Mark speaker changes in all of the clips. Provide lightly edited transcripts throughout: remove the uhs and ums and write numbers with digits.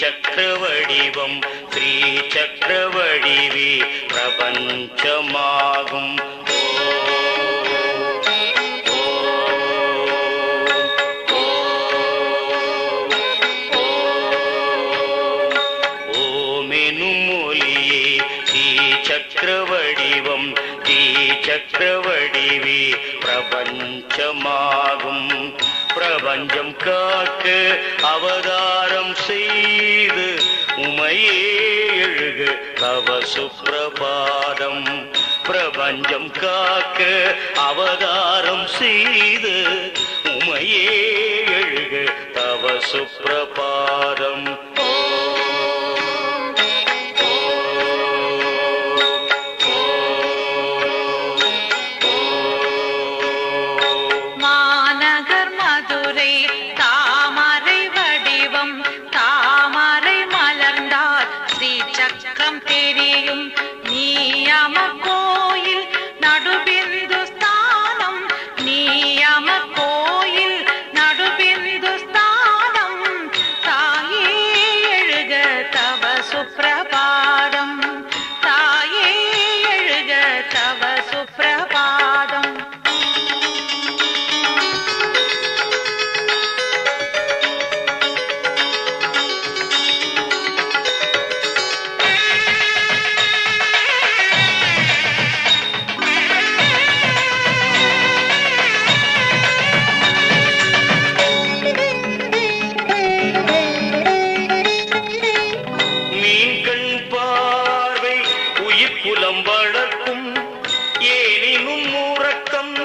Speaker 1: சக்கரவடிவம் ஸ்ரீ சக்கரவடிவே பிரபஞ்சமாகும். சக்கரவடிவம் தீ சக்கரவடிவே பிரபஞ்சமாகும். பிரபஞ்சம் காக்க அவதாரம் செய்து உமையே எழுக தவ சுப்பிரபாதம். பிரபஞ்சம் காக்க அவதாரம் செய்து உமையே எழுக தவ சுப்பிரபாதம்.
Speaker 2: சக்கரம் தெரியும் நீயம கோயில் நடுபிந்து ஸ்தானம். நீயம கோயில் நடுபிந்து ஸ்தானம். தாயே எழுக தவ சுப்பிரபாதம். தாயே எழுக தவ சுப்பிரபாதம்.
Speaker 1: புலம் வளர்க்கும் ஏனினும் உறக்கம்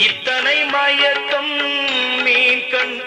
Speaker 1: இத்தனை மயக்கம் மீன் கண்